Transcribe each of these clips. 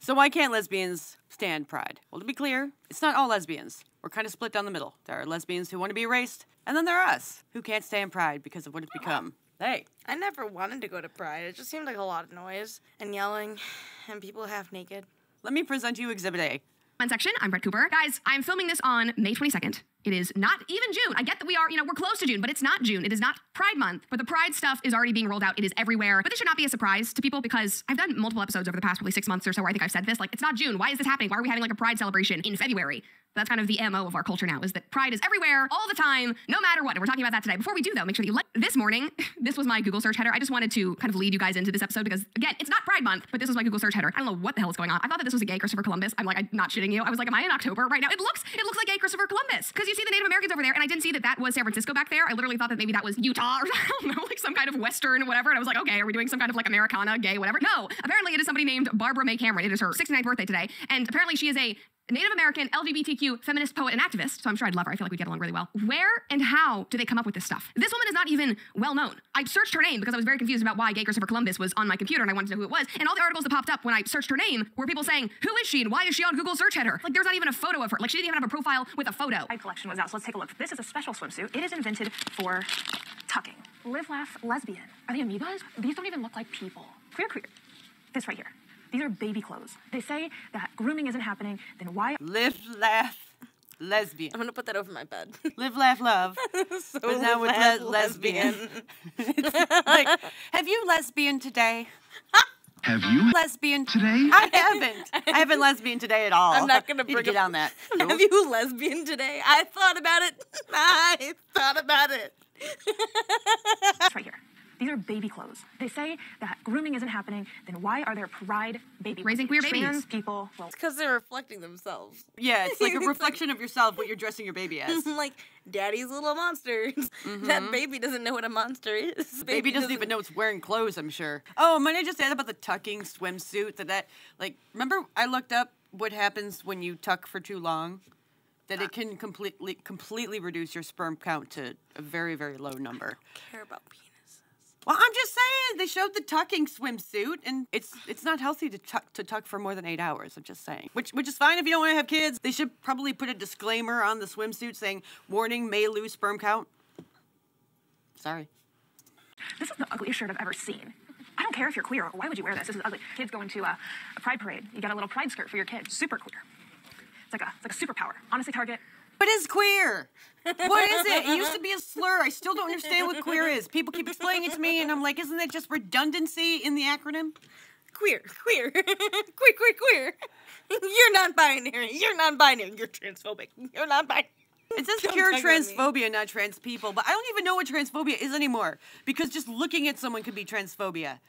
So why can't lesbians stand pride? Well, to be clear, it's not all lesbians. We're kind of split down the middle. There are lesbians who want to be erased, and then there are us, who can't stand pride because of what it's become. Hey. I never wanted to go to Pride. It just seemed like a lot of noise and yelling and people half naked. Let me present you Exhibit A. Section. I'm Brett Cooper. Guys, I'm filming this on May 22nd. It is not even June. I get that we are, we're close to June, but it's not June. It is not Pride Month, but the Pride stuff is already being rolled out. It is everywhere. But this should not be a surprise to people because I've done multiple episodes over the past probably 6 months or so where I think I've said this. Like, it's not June. Why is this happening? Why are we having like a Pride celebration in February? That's kind of the MO of our culture now, is that Pride is everywhere, all the time, no matter what. And we're talking about that today. Before we do, though, make sure that you like this morning. This was my Google search header. I just wanted to kind of lead you guys into this episode because, again, it's not Pride Month, but this was my Google search header. I don't know what the hell is going on. I thought that this was a gay Christopher Columbus. I'm not shitting you. I was like, am I in October right now? It looks like gay Christopher Columbus because you see the Native Americans over there, and I didn't see that was San Francisco back there. I literally thought that maybe that was Utah or I don't know, like some kind of Western whatever. And I was like, okay, are we doing some kind of like Americana, gay, whatever? No, apparently it is somebody named Barbara May Cameron. It is her 69th birthday today, and apparently she is a Native American, LGBTQ, feminist, poet, and activist, so I'm sure I'd love her. I feel like we get along really well. Where and how do they come up with this stuff? This woman is not even well known. I searched her name because I was very confused about why gay Christopher Columbus was on my computer and I wanted to know who it was. And all the articles that popped up when I searched her name were people saying, who is she and why is she on Google search header? Like, there's not even a photo of her. Like, she didn't even have a profile with a photo. My collection was out, so let's take a look. This is a special swimsuit. It is invented for tucking. Live, laugh, lesbian. Are they amoebas? These don't even look like people. Queer. This right here. These are baby clothes. They say that grooming isn't happening, then why? Live, laugh, lesbian. I'm gonna put that over my bed. Live, laugh, love. So but now with lesbian. Like, have you lesbian today? Have you Lesbian today? I haven't lesbian today at all. I'm not gonna Need to bring get up- on that. Have you lesbian today? I thought about it. I thought about it. This right here. These are baby clothes. They say that grooming isn't happening, then why are there pride baby Raising queer babies. Trans people, well, It's because they're reflecting themselves. Yeah, it's like a reflection of yourself, what you're dressing your baby as. Like, daddy's little monsters. That baby doesn't know what a monster is. Baby doesn't even know it's wearing clothes, I'm sure. Oh, might I just add about the tucking swimsuit remember I looked up what happens when you tuck for too long? That it can completely reduce your sperm count to a very, very low number. Care about penises. Well, I'm just saying, they showed the tucking swimsuit, and it's not healthy to tuck for more than 8 hours, I'm just saying. Which is fine if you don't want to have kids. They should probably put a disclaimer on the swimsuit saying, warning, may lose sperm count. Sorry. this is the ugliest shirt I've ever seen. I don't care if you're queer. Why would you wear this? This is ugly. Kids going to a pride parade. You got a little pride skirt for your kid. Super queer. It's like a superpower. Honestly, Target. But it's queer. What is it? It used to be a slur. I still don't understand what queer is. People keep explaining it to me, and I'm like, isn't that just redundancy in the acronym? Queer. queer. You're non-binary. You're transphobic. You're non-binary. It says Don't pure tug on me. transphobia, not trans people, but I don't even know what transphobia is anymore, because just looking at someone could be transphobia.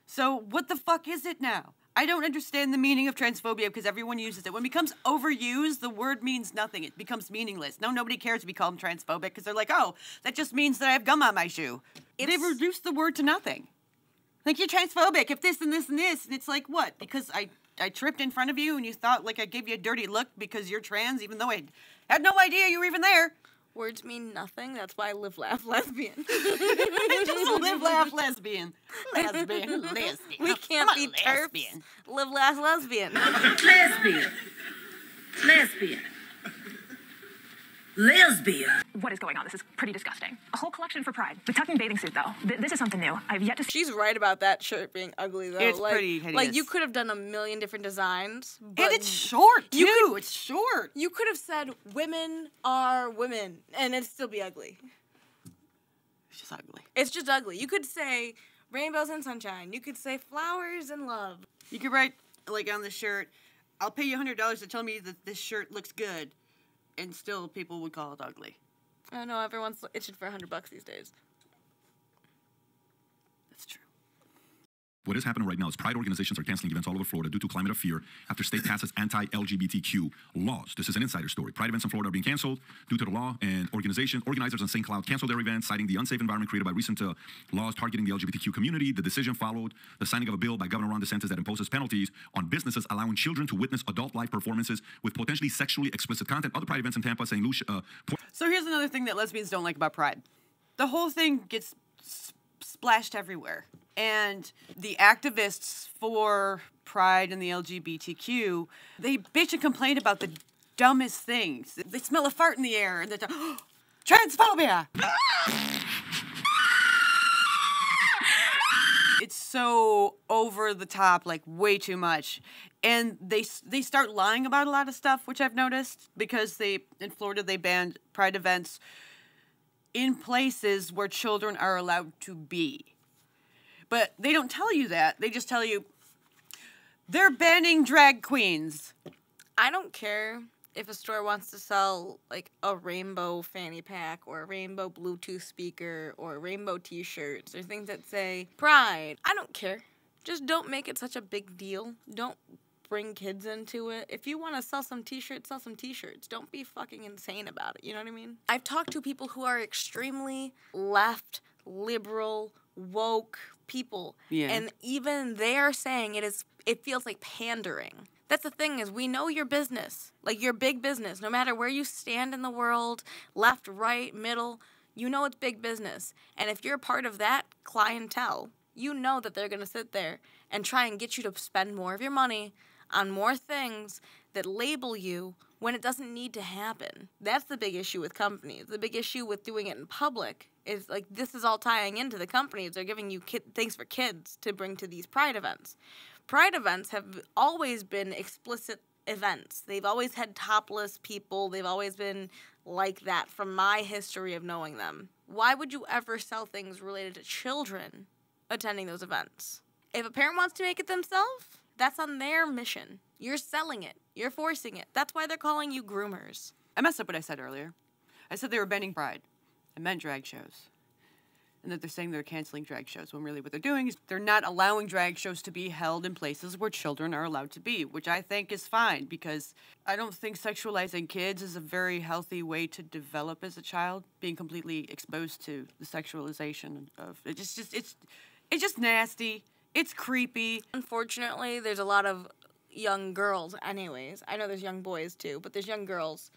So what the fuck is it now? I don't understand the meaning of transphobia because everyone uses it. When it becomes overused, the word means nothing. It becomes meaningless. No, nobody cares to be called transphobic because they're like, oh, that just means that I have gum on my shoe. They've reduced the word to nothing. Like, you're transphobic if this and this and this. And it's like, what? Because I tripped in front of you and you thought, like, I gave you a dirty look because you're trans, even though I had no idea you were even there. Words mean nothing. That's why I live, laugh, lesbian. Just live, laugh, lesbian. Lesbian. We can't be terps. Live, laugh, lesbian. Lesbian. What is going on? This is pretty disgusting. A whole collection for pride. The tucking bathing suit, though. This is something new. I've yet to see. She's right about that shirt being ugly, though. It's pretty hideous. Like, you could have done a million different designs. But And it's short, too. It's short. You could have said, women are women, and it'd still be ugly. It's just ugly. It's just ugly. You could say rainbows and sunshine. You could say flowers and love. You could write, like, on the shirt, I'll pay you $100 to tell me that this shirt looks good, and still people would call it ugly. I know, everyone's itching for $100 these days. That's true. What is happening right now is pride organizations are canceling events all over Florida due to climate of fear after state passes anti-LGBTQ laws. This is an insider story. Pride events in Florida are being canceled due to the law, and organizers in St. Cloud canceled their events, citing the unsafe environment created by recent laws targeting the LGBTQ community. The decision followed the signing of a bill by Governor Ron DeSantis that imposes penalties on businesses allowing children to witness adult live performances with potentially sexually explicit content. Other pride events in Tampa, St. Lucia. So here's another thing that lesbians don't like about Pride. The whole thing gets splashed everywhere. And the activists for Pride and the LGBTQ, they bitch and complain about the dumbest things. They smell a fart in the air and they're transphobia! It's so over the top, like way too much. And they start lying about a lot of stuff, which I've noticed, because in Florida they banned Pride events in places where children are allowed to be. But they don't tell you that. They just tell you they're banning drag queens. I don't care if a store wants to sell like a rainbow fanny pack or a rainbow Bluetooth speaker or rainbow t-shirts or things that say Pride. I don't care. Just don't make it such a big deal. Don't bring kids into it. If you want to sell some t-shirts, sell some t-shirts. Don't be fucking insane about it. You know what I mean? I've talked to people who are extremely left, liberal, woke people. Yeah. And even they are saying it feels like pandering. That's the thing, is we know your business, like your big business, no matter where you stand in the world, left, right, middle, you know it's big business. And if you're a part of that clientele, you know that they're going to sit there and try and get you to spend more of your money on more things that label you when it doesn't need to happen. That's the big issue with companies. The big issue with doing it in public is, like, this is all tying into the companies. They're giving you things for kids to bring to these Pride events. Pride events have always been explicit events. They've always had topless people. They've always been like that from my history of knowing them. Why would you ever sell things related to children attending those events? If a parent wants to make it themselves, that's on their mission. You're selling it. You're forcing it. That's why they're calling you groomers. I messed up what I said earlier. I said they were banning Pride. I meant drag shows. And that they're saying they're canceling drag shows, when really what they're doing is they're not allowing drag shows to be held in places where children are allowed to be, which I think is fine, because I don't think sexualizing kids is a very healthy way to develop as a child, being completely exposed to the sexualization of it. It's just nasty. It's creepy. Unfortunately, there's a lot of young girls anyways. I know there's young boys too, but there's young girls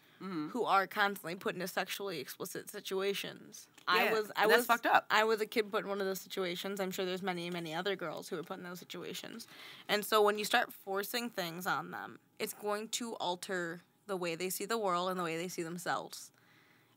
who are constantly put into sexually explicit situations. Yeah, that's fucked up. I was a kid put in one of those situations. I'm sure there's many, many other girls who are put in those situations. And so when you start forcing things on them, it's going to alter the way they see the world and the way they see themselves.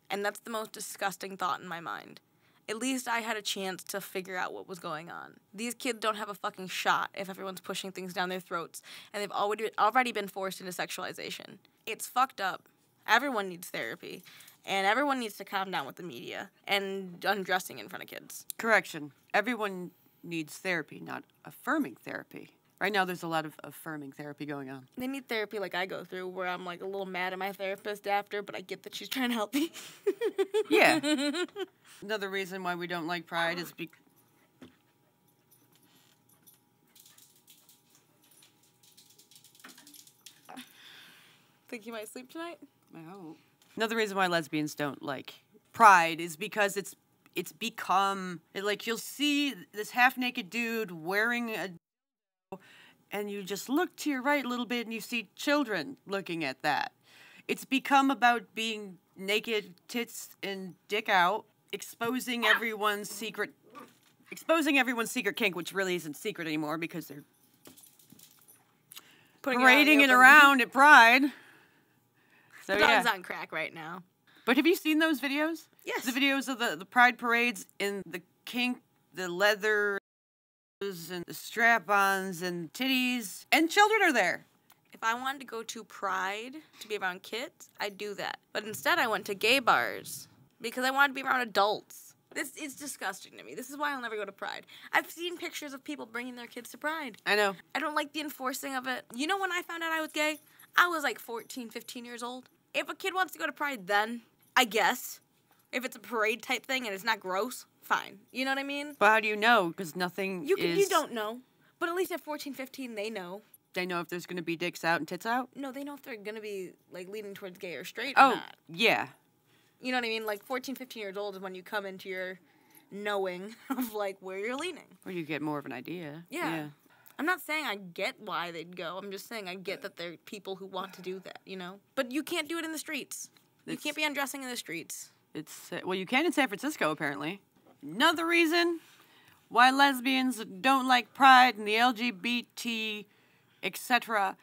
And that's the most disgusting thought in my mind. At least I had a chance to figure out what was going on. These kids don't have a fucking shot if everyone's pushing things down their throats, and they've already been forced into sexualization. It's fucked up. Everyone needs therapy, and everyone needs to calm down with the media and undressing in front of kids. Correction. Everyone needs therapy, not affirming therapy. Right now, there's a lot of affirming therapy going on. They need therapy like I go through, where I'm like a little mad at my therapist after, but I get that she's trying to help me. Yeah. Another reason why we don't like Pride is Think you might sleep tonight? I hope. Another reason why lesbians don't like Pride is because it's become, like, you'll see this half-naked dude wearing a, and you just look to your right a little bit and you see children looking at that. It's become about being naked, tits and dick out, exposing everyone's secret kink, which really isn't secret anymore because they're parading it around at Pride. So, the dog's on crack right now. But have you seen those videos? Yes. The videos of the Pride parades in the kink, the leather, and the strap-ons and titties, and children are there. If I wanted to go to Pride to be around kids, I'd do that. But instead I went to gay bars because I wanted to be around adults. This is disgusting to me. This is why I'll never go to Pride. I've seen pictures of people bringing their kids to Pride. I know. I don't like the enforcing of it. You know, when I found out I was gay, I was like 14, 15 years old. If a kid wants to go to Pride then, I guess. If it's a parade type thing and it's not gross, fine. You know what I mean? But how do you know? Because nothing You don't know. But at least at 14, 15, they know. They know if there's going to be dicks out and tits out? No, they know if they're going to be, like, leaning towards gay or straight Oh, or not. yeah. You know what I mean? Like, 14, 15 years old is when you come into your knowing of, like, where you're leaning. Or you get more of an idea. Yeah. I'm not saying I get why they'd go. I'm just saying I get that there are people who want to do that, you know? But you can't do it in the streets. You can't be undressing in the streets. Well, you can in San Francisco, apparently. Another reason why lesbians don't like Pride and the LGBTQ etc.,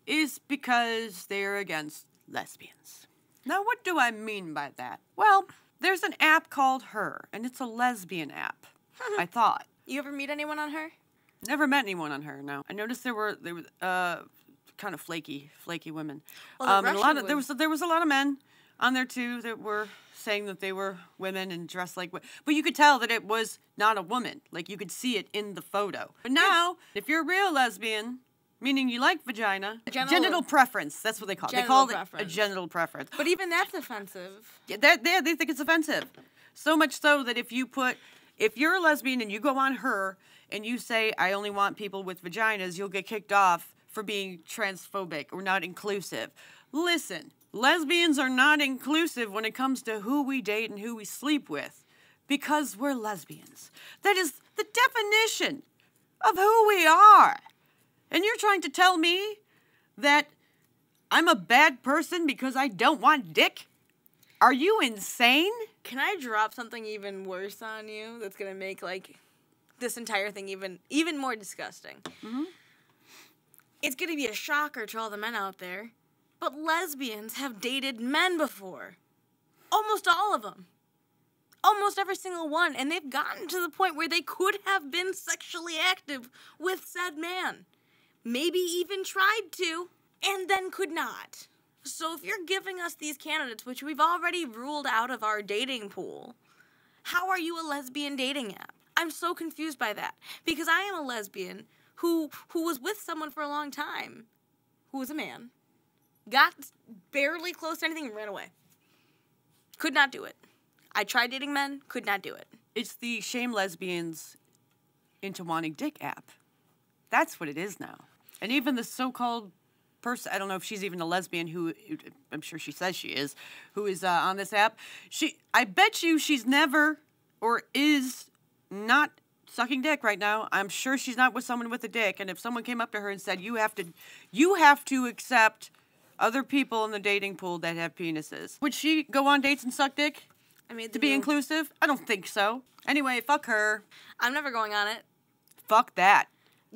is because they're against lesbians. Now, what do I mean by that? Well, there's an app called Her, and it's a lesbian app, I thought. You ever meet anyone on Her? Never met anyone on Her, no. I noticed there were kind of flaky women. Well, the and Russian there was a lot of men on there too that were saying that they were women and dressed like women. But you could tell that it was not a woman. Like, you could see it in the photo. But now, if you're a real lesbian, meaning you like vagina, genital preference, that's what they call it. They call it a genital preference. But even that's offensive. Yeah, they think it's offensive. So much so that if you're a lesbian and you go on Her and you say, I only want people with vaginas, you'll get kicked off for being transphobic or not inclusive. Listen, lesbians are not inclusive when it comes to who we date and who we sleep with, because we're lesbians. That is the definition of who we are. And you're trying to tell me that I'm a bad person because I don't want dick? Are you insane? Can I drop something even worse on you that's going to make, like, this entire thing even more disgusting? Mm-hmm. It's going to be a shocker to all the men out there, but lesbians have dated men before. Almost all of them. Almost every single one. And they've gotten to the point where they could have been sexually active with said man. Maybe even tried to, and then could not. So if you're giving us these candidates, which we've already ruled out of our dating pool, how are you a lesbian dating app? I'm so confused by that. Because I am a lesbian who was with someone for a long time, who was a man, got barely close to anything and ran away. Could not do it. I tried dating men, could not do it. It's the shame lesbians into wanting dick app. That's what it is now. And even the so-called person, I don't know if she's even a lesbian, who I'm sure she says she is, who is on this app, I bet you she's never or is not sucking dick right now. I'm sure she's not with someone with a dick. And if someone came up to her and said, you have to accept other people in the dating pool that have penises, would she go on dates and suck dick? To be inclusive? I don't think so. Anyway, fuck her. I'm never going on it. Fuck that.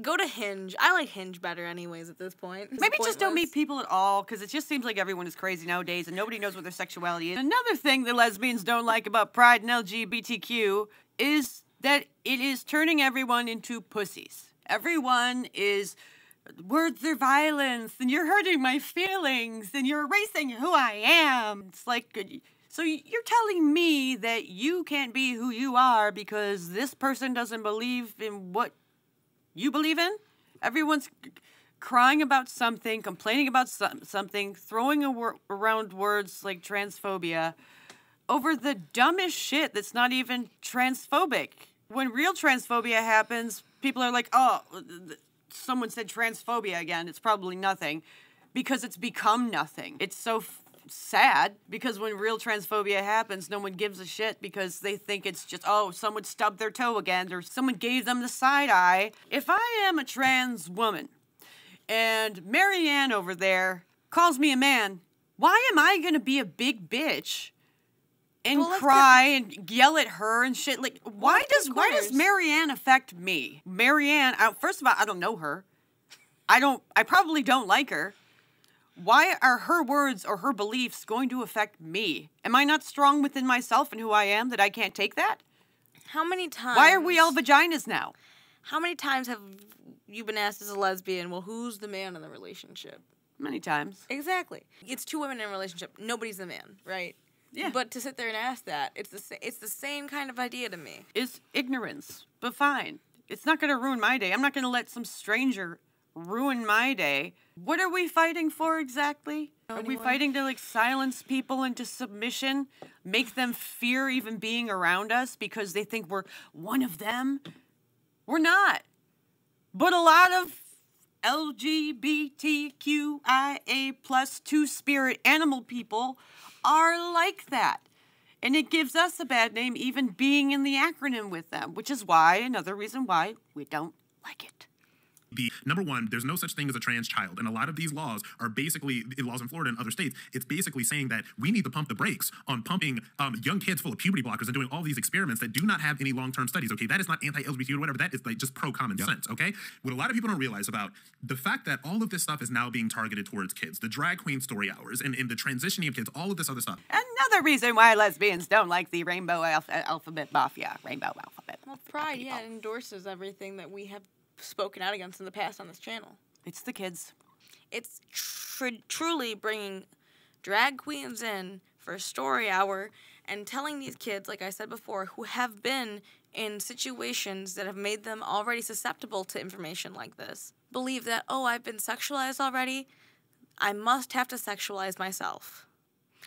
Go to Hinge. I like Hinge better anyways at this point. Maybe just don't meet people at all, because it just seems like everyone is crazy nowadays and nobody knows what their sexuality is. Another thing that lesbians don't like about Pride and LGBTQ is that it is turning everyone into pussies. Everyone is, words are violence, and you're hurting my feelings, and you're erasing who I am. It's like, so you're telling me that you can't be who you are because this person doesn't believe in what you believe in? Everyone's crying about something, complaining about something, throwing around words like transphobia over the dumbest shit that's not even transphobic. When real transphobia happens, people are like, oh, someone said transphobia again. It's probably nothing, because it's become nothing. It's so sad, because when real transphobia happens, no one gives a shit because they think it's just, oh, someone stubbed their toe again or someone gave them the side eye. If I am a trans woman and Marianne over there calls me a man, why am I going to be a big bitch and cry and yell at her and shit? Like, why does Marianne affect me? Marianne, first of all, I don't know her. I probably don't like her. Why are her words or her beliefs going to affect me? Am I not strong within myself and who I am that I can't take that? How many times? Why are we all vaginas now? How many times have you been asked as a lesbian, well, who's the man in the relationship? Many times. Exactly. It's two women in a relationship. Nobody's the man, right? Yeah. But to sit there and ask that, it's the same kind of idea to me. It's ignorance, but fine. It's not going to ruin my day. I'm not going to let some stranger ruin my day. What are we fighting for exactly? Are we fighting to, like, silence people into submission? Make them fear even being around us because they think we're one of them? We're not. But a lot of LGBTQIA plus two-spirit animal people are like that. And it gives us a bad name even being in the acronym with them, which is why, another reason why, we don't like it. Number one, there's no such thing as a trans child. And a lot of these laws are basically, laws in Florida and other states, it's basically saying that we need to pump the brakes on pumping young kids full of puberty blockers and doing all these experiments that do not have any long-term studies, okay? That is not anti-LGBT or whatever. That is like just pro-common sense, okay? What a lot of people don't realize about the fact that all of this stuff is now being targeted towards kids, the drag queen story hours and the transitioning of kids, all of this other stuff. Another reason why lesbians don't like the rainbow alphabet mafia, rainbow alphabet. Well, Pride, yeah, endorses everything that we have spoken out against in the past on this channel. It's the kids. It's truly bringing drag queens in for a story hour and telling these kids, like I said before, who have been in situations that have made them already susceptible to information like this, believe that, oh, I've been sexualized already, I must have to sexualize myself.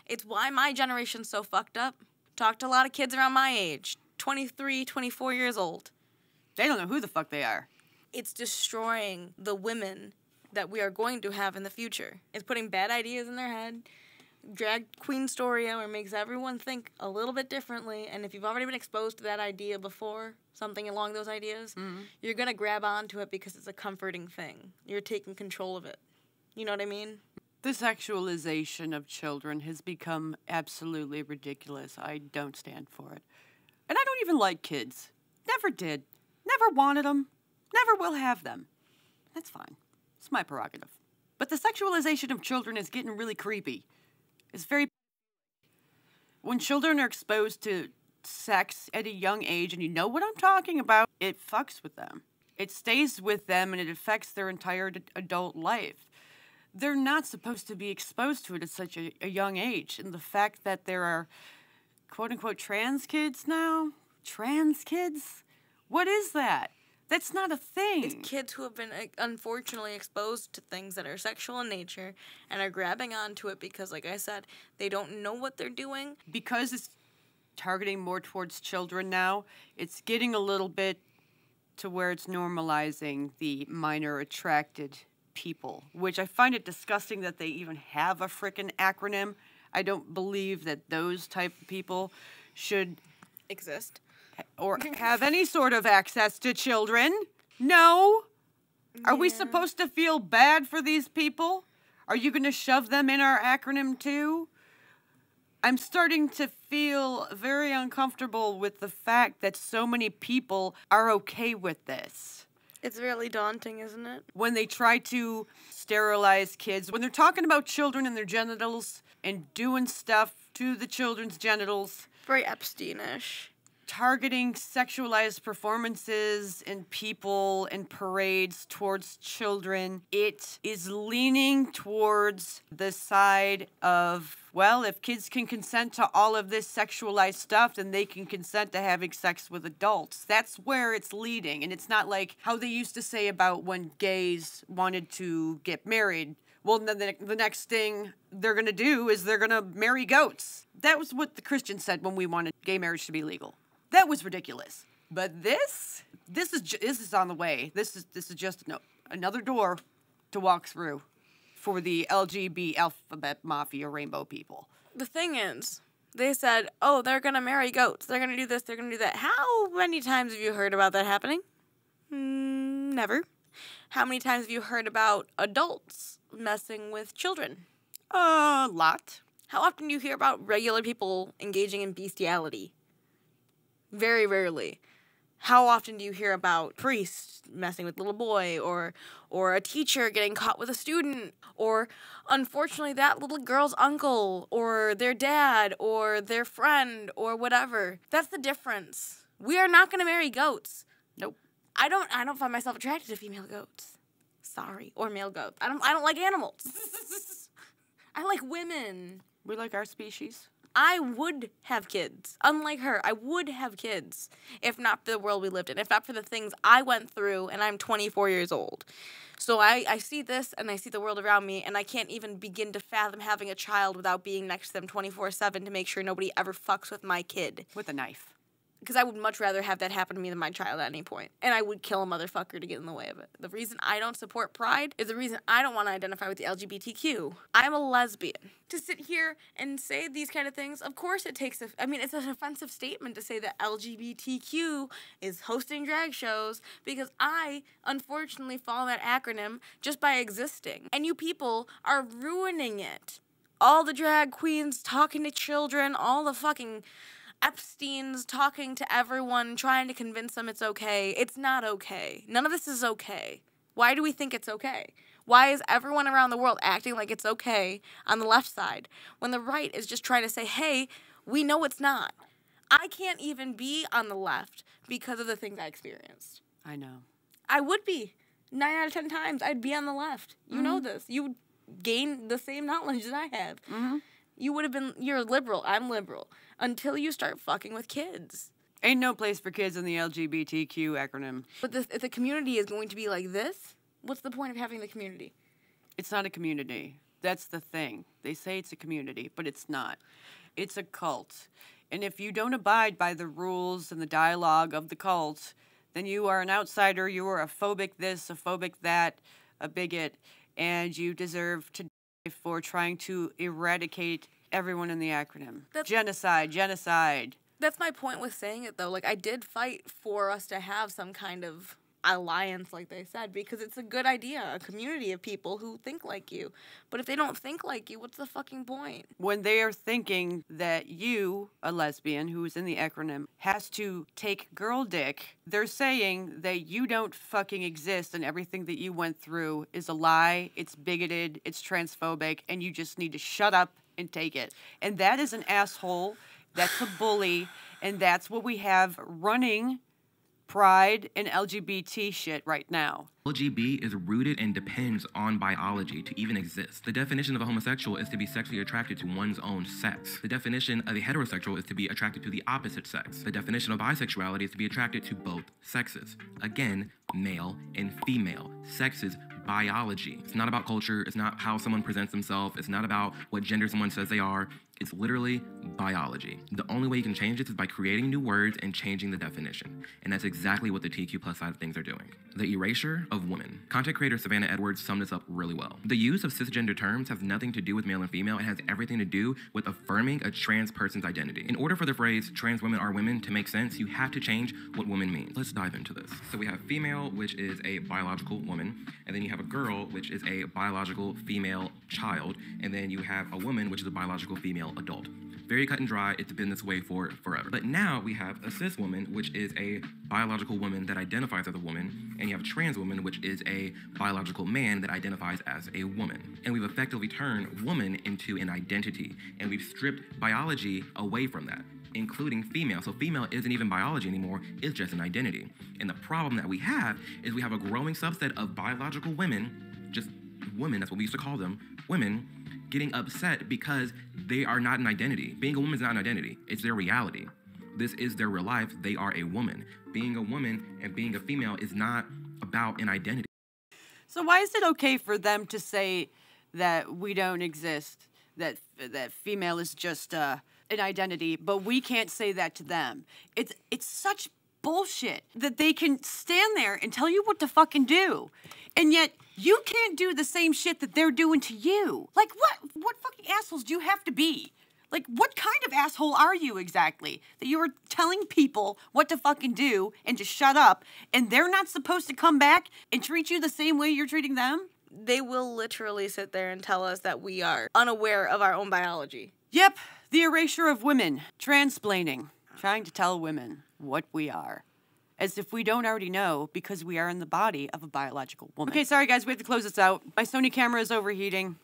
It's why my generation's so fucked up. Talked to a lot of kids around my age, 23, 24 years old. They don't know who the fuck they are. It's destroying the women that we are going to have in the future. It's putting bad ideas in their head. Drag queen story hour makes everyone think a little bit differently, and if you've already been exposed to that idea before, something along those ideas, you're going to grab onto it because it's a comforting thing. You're taking control of it. You know what I mean? The sexualization of children has become absolutely ridiculous. I don't stand for it. And I don't even like kids. Never did. Never wanted them. Never will have them. That's fine. It's my prerogative. But the sexualization of children is getting really creepy. It's very... When children are exposed to sex at a young age, and you know what I'm talking about, it fucks with them. It stays with them, and it affects their entire adult life. They're not supposed to be exposed to it at such a young age. And the fact that there are, quote-unquote, trans kids now? Trans kids? What is that? That's not a thing. It's kids who have been, unfortunately, exposed to things that are sexual in nature and are grabbing onto it because, like I said, they don't know what they're doing. Because it's targeting more towards children now, it's getting a little bit to where it's normalizing the minor attracted people, which I find it disgusting that they even have a frickin' acronym. I don't believe that those type of people should exist or have any sort of access to children. No. Are we supposed to feel bad for these people? Are you going to shove them in our acronym too? I'm starting to feel very uncomfortable with the fact that so many people are okay with this. It's really daunting, isn't it? When they try to sterilize kids, when they're talking about children and their genitals and doing stuff to the children's genitals. Very Epstein-ish. Targeting sexualized performances and people and parades towards children. It is leaning towards the side of, well, if kids can consent to all of this sexualized stuff, then they can consent to having sex with adults. That's where it's leading. And it's not like how they used to say about when gays wanted to get married. Well, then the next thing they're going to do is they're going to marry goats. That was what the Christians said when we wanted gay marriage to be legal. That was ridiculous. But this is on the way. This is just another door to walk through for the LGBT alphabet mafia rainbow people. The thing is, they said, oh, they're going to marry goats. They're going to do this. They're going to do that. How many times have you heard about that happening? Never. How many times have you heard about adults messing with children? A lot. How often do you hear about regular people engaging in bestiality? Very rarely. How often do you hear about priests messing with a little boy or a teacher getting caught with a student or, unfortunately, that little girl's uncle or their dad or their friend or whatever? That's the difference. We are not going to marry goats. Nope. I don't find myself attracted to female goats. Sorry. Or male goats. I don't like animals. I like women. We like our species. I would have kids. Unlike her, I would have kids if not for the world we lived in, if not for the things I went through, and I'm 24 years old. So I see this, and I see the world around me, and I can't even begin to fathom having a child without being next to them 24/7 to make sure nobody ever fucks with my kid. With a knife. Because I would much rather have that happen to me than my child at any point. And I would kill a motherfucker to get in the way of it. The reason I don't support pride is the reason I don't want to identify with the LGBTQ. I'm a lesbian. To sit here and say these kind of things, of course it takes it's an offensive statement to say that LGBTQ is hosting drag shows, because I, unfortunately, follow that acronym just by existing. And you people are ruining it. All the drag queens talking to children, all the fucking Epstein's talking to everyone, trying to convince them it's okay. It's not okay. None of this is okay. Why do we think it's okay? Why is everyone around the world acting like it's okay on the left side when the right is just trying to say, hey, we know it's not. I can't even be on the left because of the things I experienced. I know. I would be. 9 out of 10 times, I'd be on the left. You know this. You would gain the same knowledge that I have. You would have been, you're liberal, I'm liberal, until you start fucking with kids. Ain't no place for kids in the LGBTQ acronym. But if the community is going to be like this, what's the point of having the community? It's not a community. That's the thing. They say it's a community, but it's not. It's a cult. And if you don't abide by the rules and the dialogue of the cult, then you are an outsider, you are a phobic this, a phobic that, a bigot, and you deserve to die for trying to eradicate everyone in the acronym. Genocide. That's my point with saying it, though. Like, I did fight for us to have some kind of alliance, like they said, because it's a good idea, a community of people who think like you. But if they don't think like you, what's the fucking point? When they are thinking that you, a lesbian who is in the acronym, has to take girl dick, they're saying that you don't fucking exist and everything that you went through is a lie, it's bigoted, it's transphobic, and you just need to shut up and take it. And that is an asshole, that's a bully, and that's what we have running pride and LGBT shit right now. LGB is rooted and depends on biology to even exist. The definition of a homosexual is to be sexually attracted to one's own sex. The definition of a heterosexual is to be attracted to the opposite sex. The definition of bisexuality is to be attracted to both sexes. Again, male and female. Sex is biology. It's not about culture. It's not how someone presents themselves. It's not about what gender someone says they are. It's literally biology. The only way you can change it is by creating new words and changing the definition. And that's exactly what the TQ plus side of things are doing. The erasure of women. Content creator Savannah Edwards summed this up really well. The use of cisgender terms has nothing to do with male and female. It has everything to do with affirming a trans person's identity. In order for the phrase trans women are women to make sense, you have to change what woman means. Let's dive into this. So we have female, which is a biological woman, and then you have a girl, which is a biological female child, and then you have a woman, which is a biological female adult. Very cut and dry, it's been this way for forever. But now we have a cis woman, which is a biological woman that identifies as a woman, and you have a trans woman, which is a biological man that identifies as a woman. And we've effectively turned woman into an identity, and we've stripped biology away from that, including female. So female isn't even biology anymore, it's just an identity. And the problem that we have is we have a growing subset of biological women, just women, that's what we used to call them, women, getting upset because they are not an identity. Being a woman is not an identity. It's their reality. This is their real life. They are a woman. Being a woman and being a female is not about an identity. So why is it okay for them to say that we don't exist, that female is just an identity, but we can't say that to them? It's such bullshit that they can stand there and tell you what to fucking do, and yet you can't do the same shit that they're doing to you. Like, what fucking assholes do you have to be? Like, what kind of asshole are you exactly? That you are telling people what to fucking do and to shut up, and they're not supposed to come back and treat you the same way you're treating them? They will literally sit there and tell us that we are unaware of our own biology. Yep, the erasure of women, transplaining, trying to tell women what we are. As if we don't already know, because we are in the body of a biological woman. Okay, sorry guys, we have to close this out. My Sony camera is overheating,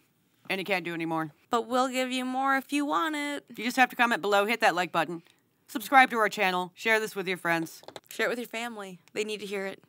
and it can't do anymore. But we'll give you more if you want it. You just have to comment below, hit that like button, subscribe to our channel, share this with your friends. Share it with your family. They need to hear it.